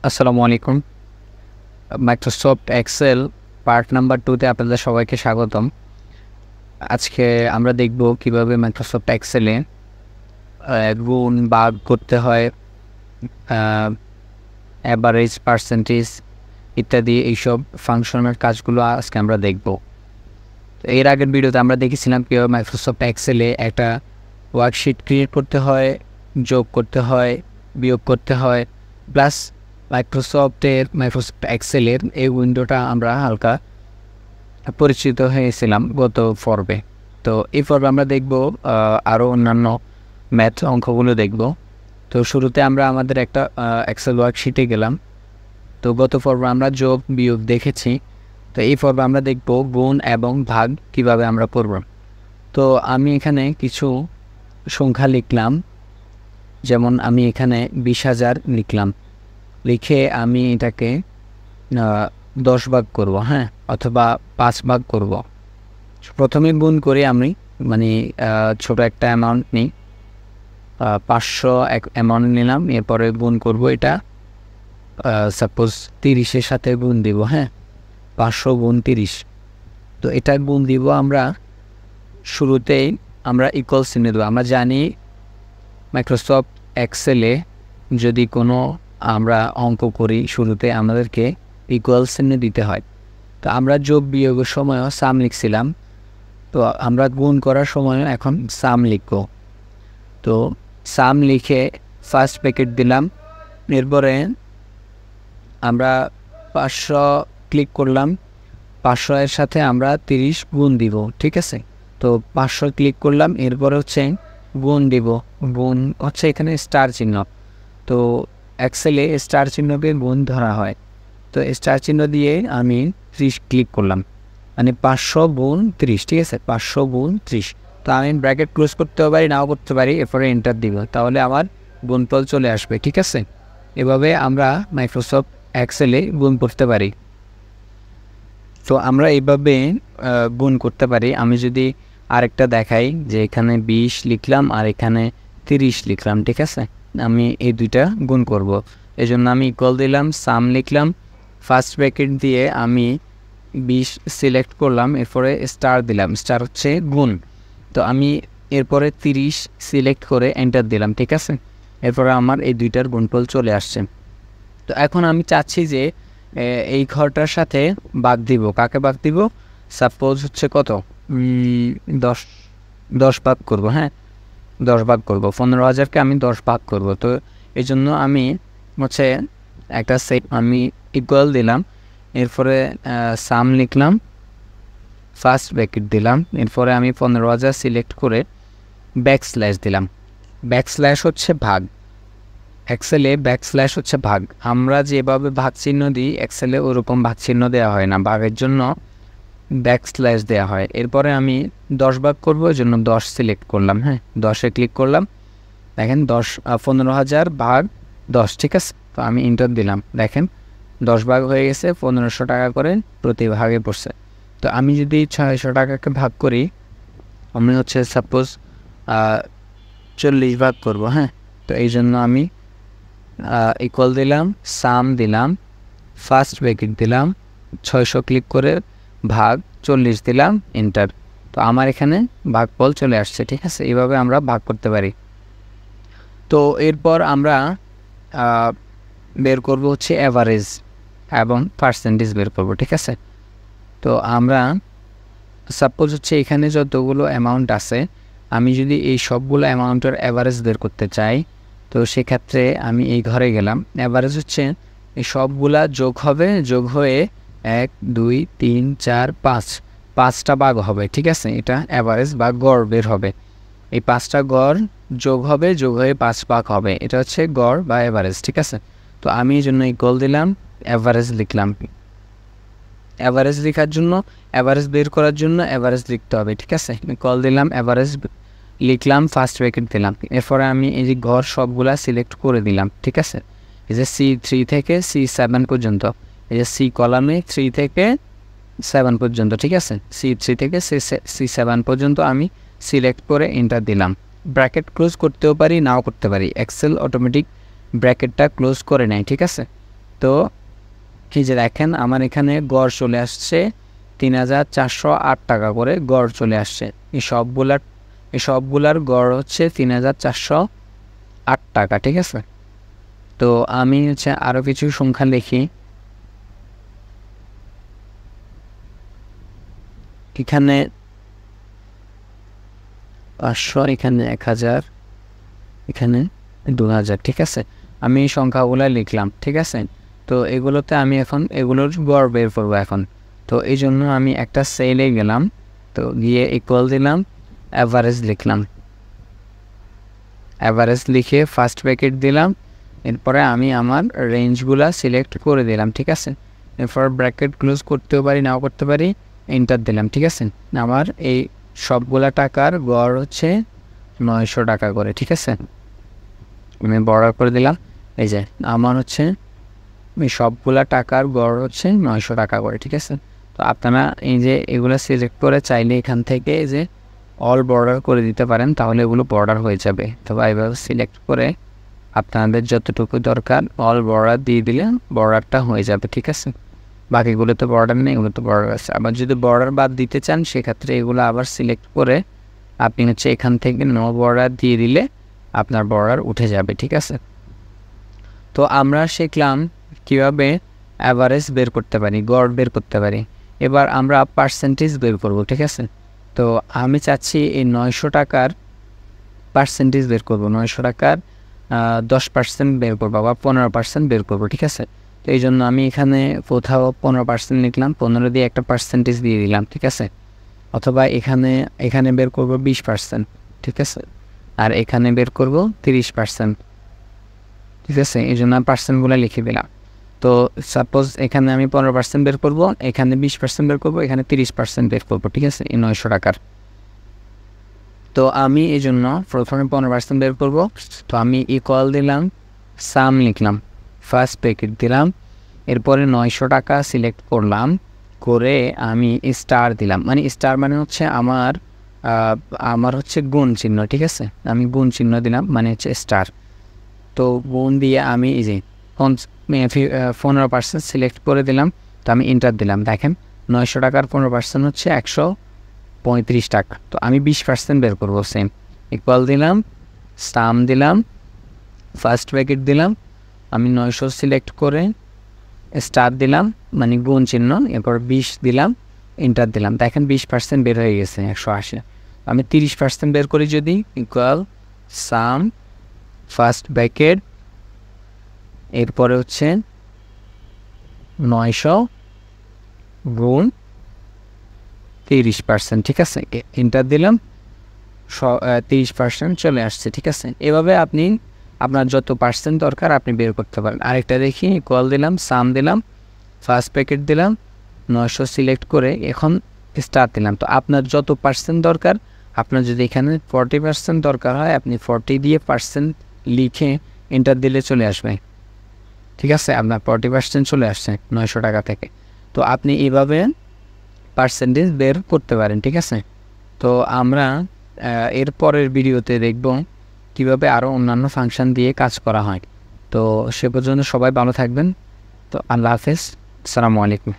আসসালামু আলাইকুম। Microsoft Excel part number 2 তে আপনাদের সবাইকে স্বাগতম। আজকে আমরা দেখব কিভাবে মাইক্রোসফট এক্সেলে গুণ, ভাগ করতে হয়, আ এভারেজ, পার্সেন্টেজ ইত্যাদি এইসব ফাংশনের কাজগুলো আজকে আমরা দেখব। এর আগের ভিডিওতে আমরা দেখেছিলাম কিভাবে মাইক্রোসফট এক্সেলে একটা ওয়ার্কশিট ক্রিয়েট করতে হয়, যোগ করতে হয়, বিয়োগ করতে হয়, প্লাস মাইক্রোসফট এক্সেলের এই উইন্ডোটা আমরা হালকা পরিচিত হয়েছিলাম গত পর্বে। তো এই পর্বে আমরা দেখব আরও অন্যান্য ম্যাথ অঙ্কগুলো দেখব। তো শুরুতে আমরা আমাদের একটা এক্সেল ওয়ার্কশিটে গেলাম। তো গত পর্বে আমরা যোগ বিয়োগ দেখেছি। তো এই পর্বে আমরা দেখব গুণ এবং ভাগ কিভাবে আমরা করব। তো আমি এখানে কিছু সংখ্যা লিখলাম, যেমন আমি এখানে 20,000 লিখলাম। লিখে আমি এটাকে 10 ভাগ করব, হ্যাঁ, অথবা 5 ভাগ করব। প্রথমে গুণ করে আমি ছোট একটা অ্যামাউন্ট নিই, 500 অ্যামাউন্ট নিলাম। এরপরে গুণ করব, এটা সাপোজ 30-এর সাথে গুণ দিব, হ্যাঁ, 500 গুণ 30। তো এটা গুণ দিব আমরা শুরুতেই আমরা ইকুয়াল চিহ্ন দেবো। আমরা জানি মাইক্রোসফট এক্সেলে যদি কোনো আমরা অঙ্ক করি শুরুতে আমাদেরকে ইকুয়াল চিহ্ন দিতে হয়। তো আমরা যোগ বিয়োগের সময়ও সাম লিখছিলাম, তো আমরা গুণ করার সময়ও এখন সাম লিখব। তো সাম লিখে ফার্স্ট ব্র্যাকেট দিলাম। এরপরে আমরা 500 ক্লিক করলাম, 500 এর সাথে আমরা 30 গুণ দিব, ঠিক আছে। তো 500 ক্লিক করলাম, এরপরে হচ্ছে গুণ দিব। গুণ হচ্ছে এখানে স্টার চিহ্ন, তো এক্সেলে স্টার চিহ্নকে গুণ ধরা হয়। তো স্টার চিহ্ন দিয়ে আমি 30 ক্লিক করলাম, মানে 500 গুণ 30, ঠিক আছে, 500 গুণ 30। তো আমি ব্র্যাকেট ক্লোজ করতেও পারি, নাও করতে পারি, এরপরে এন্টার দিব, তাহলে আমার গুণফল চলে আসবে, ঠিক আছে। এভাবে আমরা মাইক্রোসফট এক্সেলে গুণ করতে পারি। তো আমরা এইভাবে গুণ করতে পারি। আমি যদি আরেকটা দেখাই, যে এখানে 20 লিখলাম আর এখানে 30 লিখলাম, ঠিক আছে, আমি এই দুইটা গুণ করব। এই জন্য আমি ইকুয়াল দিলাম, সাম লিখলাম, ফার্স্ট ব্র্যাকেট দিয়ে আমি 20 সিলেক্ট করলাম, এরপরে স্টার দিলাম, স্টার হচ্ছে গুণ। তো আমি এরপরে 30 সিলেক্ট করে এন্টার দিলাম, ঠিক আছে। এরপরে আমার এই দুইটার গুণফল চলে আসছে। তো এখন আমি চাচ্ছি যে এই ঘরটার সাথে ভাগ দিব। কাকে ভাগ দিব? সাপোজ হচ্ছে কত, 10 ভাগ করব, হ্যাঁ, 10 ভাগ করব। 15,000কে আমি 10 ভাগ করব। তো এই জন্য আমি হচ্ছে একটা সেট আমি ইকুয়াল দিলাম, এরপরে সাম লিখলাম, ফার্স্ট ব্র্যাকেট দিলাম, এরপরে আমি 15,000 সিলেক্ট করে ব্যাকস্ল্যাশ দিলাম। ব্যাকস্ল্যাশ হচ্ছে ভাগ, এক্সেলে ব্যাকস্ল্যাশ হচ্ছে ভাগ। আমরা যেভাবে ভাগ চিহ্ন দিই এক্সেলে ওরকম ভাগ চিহ্ন দেওয়া হয় না, ভাগের জন্য ব্যাকস্ল্যাশ দেওয়া হয়। এরপরে আমি 10 ভাগ করবো, এই জন্য 10 সিলেক্ট করলাম, হ্যাঁ, 10-এ ক্লিক করলাম। দেখেন 15,000 ভাগ 10, ঠিক আছে। তো আমি এন্টার দিলাম, দেখেন 10 ভাগ হয়ে গেছে, 1500 টাকা করে প্রতি ভাগে পড়ছে। তো আমি যদি 600 টাকাকে ভাগ করি, আমি হচ্ছে সাপোজ 40 ভাগ করব, হ্যাঁ। তো এই জন্য আমি ইকুয়াল দিলাম, সাম দিলাম, ফার্স্ট ব্র্যাকেট দিলাম, 600 ক্লিক করে ভাগ 40 দিলাম, এন্টার। তো আমার এখানে ভাগফল চলে আসছে, ঠিক আছে। এইভাবে আমরা ভাগ করতে পারি। তো এরপর আমরা বের করব হচ্ছে অ্যাভারেজ এবং পার্সেন্টেজ বের করব, ঠিক আছে। তো আমরা সাপোজ হচ্ছে এখানে যতগুলো অ্যামাউন্ট আছে, আমি যদি এই সবগুলো অ্যামাউন্টের অ্যাভারেজ বের করতে চাই, তো সেক্ষেত্রে আমি এই ঘরে গেলাম। অ্যাভারেজ হচ্ছে এই সবগুলা যোগ হবে, যোগ হয়ে 1, 2, 3, 4, 5 5টা ভাগ হবে, ঠিক আছে। এটা অ্যাভারেজ বা গড় বের হবে। এই 5টা গড় যোগ হবে, যোগ হয়ে 5 ভাগ হবে, এটা হচ্ছে গড় বা অ্যাভারেজ, ঠিক আছে। তো আমি এই জন্য ইকুয়াল দিলাম, অ্যাভারেজ লিখলাম। অ্যাভারেজ লেখার জন্য, অ্যাভারেজ বের করার জন্য অ্যাভারেজ লিখতে হবে, ঠিক আছে। কল দিলাম, অ্যাভারেজ লিখলাম, ফার্স্ট ব্র্যাকেট দিলাম। এরপরে আমি এই যে ঘর সবগুলা সিলেক্ট করে দিলাম, ঠিক আছে। এই যে C3 থেকে C7 পর্যন্ত, এই যে সি কলামে 3 থেকে 7 পর্যন্ত, ঠিক আছে। C3 থেকে C7 পর্যন্ত আমি সিলেক্ট করে এন্টার দিলাম। ব্র্যাকেট ক্লোজ করতেও পারি, নাও করতে পারি, এক্সেল অটোমেটিক ব্র্যাকেটটা ক্লোজ করে নেয়, ঠিক আছে। তো এই যে দেখেন আমার এখানে গড় চলে আসছে ৩,৪০৮ টাকা করে গড় চলে আসছে। এই সবগুলার গড় হচ্ছে ৩,৪০৮ টাকা, ঠিক আছে। তো আমি হচ্ছে আরও কিছু সংখ্যা লিখি। এখানে ৫০০, এখানে ১,০০০, এখানে ২,০০০, ঠিক আছে। আমি এই সংখ্যাগুলো লিখলাম, ঠিক আছে। তো এগুলোতে আমি এখন এগুলোর গড় বের করবো এখন। তো এই জন্য আমি একটা সেলে গেলাম, তো গিয়ে ইকুয়াল দিলাম, অ্যাভারেজ লিখলাম। অ্যাভারেজ লিখে ফার্স্ট ব্র্যাকেট দিলাম, এরপরে আমি আমার রেঞ্জগুলো সিলেক্ট করে দিলাম, ঠিক আছে। এরপর ব্র্যাকেট ক্লোজ করতেও পারি, নাও করতে পারি, এন্টার দিলাম, ঠিক আছে। আমার এই সবগুলা টাকার গড় হচ্ছে ৯০০ টাকা করে, ঠিক আছে। আমি বর্ডার করে দিলাম। এই যে আমার হচ্ছে এই সবগুলা টাকার গড় হচ্ছে ৯০০ টাকা করে, ঠিক আছে। তো আপনারা এই যে এগুলো সিলেক্ট করে চাইলে এখান থেকে এই যে অল বর্ডার করে দিতে পারেন, তাহলে এগুলো বর্ডার হয়ে যাবে। তো এইভাবে সিলেক্ট করে আপনাদের যতটুকু দরকার অল বর্ডার দিয়ে দিলে বর্ডারটা হয়ে যাবে, ঠিক আছে। বাকিগুলো তো বর্ডার নেই, এগুলো তো বর্ডার আছে। আবার যদি বর্ডার বাদ দিতে চান সেক্ষেত্রে এগুলো আবার সিলেক্ট করে আপনি হচ্ছে এখান থেকে নো বর্ডার দিয়ে দিলে আপনার বর্ডার উঠে যাবে, ঠিক আছে। তো আমরা শিখলাম কীভাবে অ্যাভারেজ বের করতে পারি, গড় বের করতে পারি। এবার আমরা পার্সেন্টেজ বের করব, ঠিক আছে। তো আমি চাচ্ছি এই ৯০০ টাকার পার্সেন্টেজ বের করব, ৯০০ টাকার 10% বের করবো বা 15% বের করবো, ঠিক আছে। তো এই জন্য আমি এখানে কোথাও 15% লিখলাম, 15 দিয়ে একটা পার্সেন্টেজ দিয়ে দিলাম, ঠিক আছে। অথবা এখানে বের করব 20%, ঠিক আছে। আর এখানে বের করব 30%, ঠিক আছে। এই জন্য পার্সেন্টগুলো লিখে দিলাম। তো সাপোজ এখানে আমি 15% বের করব, এখানে 20% বের করব, এখানে 30% বের করব, ঠিক আছে, এই ৯০০ টাকার। তো আমি এই জন্য প্রথমে 15% বের করব। তো আমি ইকুয়াল দিলাম, সাম লিখলাম, ফার্স্ট ব্র্যাকেট দিলাম, এরপরে ৯০০ টাকা সিলেক্ট করলাম, করে আমি স্টার দিলাম। মানে স্টার মানে হচ্ছে আমার হচ্ছে গুণ চিহ্ন, ঠিক আছে। আমি গুণ চিহ্ন দিলাম, মানে হচ্ছে স্টার। তো গুণ দিয়ে আমি এই যে 15% সিলেক্ট করে দিলাম। তো আমি এন্টার দিলাম। দেখেন ৯০০ টাকার 15% হচ্ছে ১৩৫ টাকা। তো আমি 20% বের করবো, সেম ইকুয়াল দিলাম, সাম দিলাম, ফার্স্ট ব্র্যাকেট দিলাম, আমি ৯০০ সিলেক্ট করে স্টার দিলাম, মানে গুণ চিহ্ন, এরপর 20 দিলাম, এন্টার দিলাম। দেখেন 20% বের হয়ে গেছে, ১৮০। আমি 30% বের করি যদি, ইকুয়াল সাম, ফার্স্ট ব্র্যাকেট, এরপরে হচ্ছে ৯০০ গুণ 30%, ঠিক আছে। এন্টার দিলাম, 30% চলে আসছে, ঠিক আছে। এভাবে আপনি আপনার যত পার্সেন্ট দরকার আপনি বের করতে পারেন। আরেকটা দেখি, ইকুয়াল দিলাম, সাম দিলাম, ফার্স্ট ব্র্যাকেট দিলাম, ৯০০ সিলেক্ট করে এখন স্টার দিলাম। তো আপনার যত পার্সেন্ট দরকার, আপনার যদি এখানে 40% দরকার হয়, আপনি 40 দিয়ে পার্সেন্ট লিখে এন্টার দিলে চলে আসবে, ঠিক আছে। আপনার 40% চলে আসছে ৯০০ টাকা থেকে। তো আপনি এইভাবে পার্সেন্টেজ বের করতে পারেন, ঠিক আছে। তো আমরা এর পরের ভিডিওতে দেখব কীভাবে আরও অন্যান্য ফাংশন দিয়ে কাজ করা হয়। তো সে পর্যন্ত সবাই ভালো থাকবেন। তো আল্লাহ হাফেজ, আসসালামু আলাইকুম।